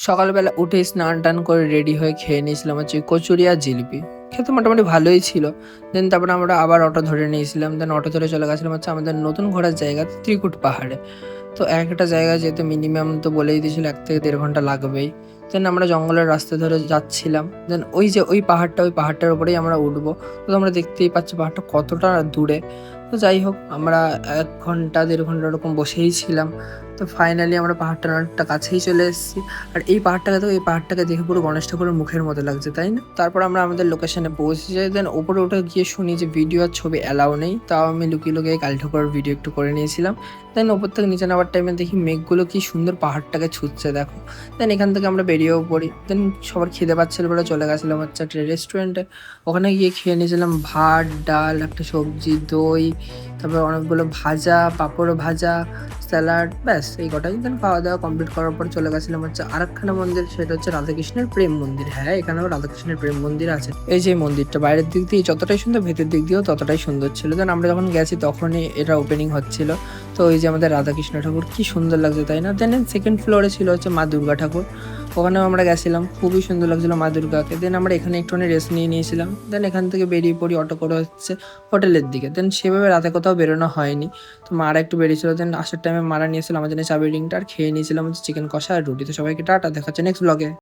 সকালবেলা উঠেই স্নান-টান করে রেডি হয়ে খেয়ে নিয়েছিলাম হচ্ছে কচুরি আর জিলিপি। খেতে মোটামুটি ভালোই ছিল। দেন তারপরে আমরা আবার অটো ধরে নিয়েছিলাম। দেন অটো ধরে চলে গেছিলাম হচ্ছে আমাদের নতুন ঘোরার জায়গা ত্রিকুট পাহাড়ে। তো একটা জায়গায় যেতে মিনিমাম তো বলেই দিয়েছিল ১ থেকে ১.৫ ঘন্টা লাগবেই। দেন আমরা জঙ্গলের রাস্তা ধরে যাচ্ছিলাম। দেন ওই যে ওই পাহাড়টার উপরেই আমরা উঠবো। তো তোমরা দেখতেই পাচ্ছ পাহাড়টা কতটা দূরে। তো যাই হোক আমরা ১ ঘন্টা ১.৫ ঘন্টা ওরকম বসেই ছিলাম। তো ফাইনালি আমরা পাহাড়টার অনেকটা কাছেই চলে এসেছি। আর এই পাহাড়টাকে দেখে পুরো গণেশ ঠাকুরের মুখের মতো লাগছে, তাই না? তারপর আমরা আমাদের লোকেশনে পৌঁছে যাই। দেন উপরে উঠে গিয়ে শুনি যে ভিডিও আর ছবি অ্যালাউ নেই। তাও আমি লুকিয়ে কালী ঠাকুরের ভিডিও একটু করে নিয়েছিলাম। দেন ওপর থেকে নিচে নামার টাইমে দেখি মেঘগুলো কি সুন্দর পাহাড়টাকে ছুঁচ্ছে দেখো। দেন এখান থেকে আমরা বেরিয়েও পড়ি। দেন সবার খিদে পাচ্ছিল বলে চলে গেছিলাম হচ্ছে একটা রেস্টুরেন্টে। ওখানে গিয়ে খেয়ে নিয়েছিলাম ভাত, ডাল, একটা সবজি, দই, তারপর অনেকগুলো ভাজা, পাঁপড় ভাজা, স্যালাড, ব্যাস এই কটাই। দেন খাওয়া-দাওয়া কমপ্লিট করার পর চলে গেছিলাম হচ্ছে আরেকখানা মন্দির, সেটা হচ্ছে রাধাকৃষ্ণের প্রেম মন্দির। হ্যাঁ, এখানেও রাধাকৃষ্ণের প্রেম মন্দির আছে। এই যে মন্দিরটা বাইরের দিক দিয়ে যতটাই সুন্দর, ভেতরের দিক দিয়েও ততটাই সুন্দর ছিল। দেন আমরা যখন গেছি তখনই এটা ওপেনিং হচ্ছিল। তো ওই যে আমাদের রাধাকৃষ্ণ ঠাকুর কি সুন্দর লাগছে, তাই না? দেন সেকেন্ড ফ্লোরে ছিল হচ্ছে মা দুর্গা ঠাকুর। ওখানেও আমরা গেছিলাম, খুবই সুন্দর লাগছিল মা দুর্গাকে। দেন আমরা এখানে একটুখানি রেস্ট নিয়েছিলাম। দেন এখান থেকে বেরিয়ে পড়ি অটো করে হচ্ছে হোটেলের দিকে। দেন সেভাবে রাতে কোথাও বেরোনো হয়নি। তো মারা একটু বেরিয়েছিল। দেন আসার টাইমে মারা নিয়েছিল আমার জন্য চাউমিন রিংটা আর খেয়ে নিয়েছিলাম হচ্ছে চিকেন কষা আর রুটি। তো সবাইকে টাটা, দেখা হচ্ছে নেক্সট ব্লগে।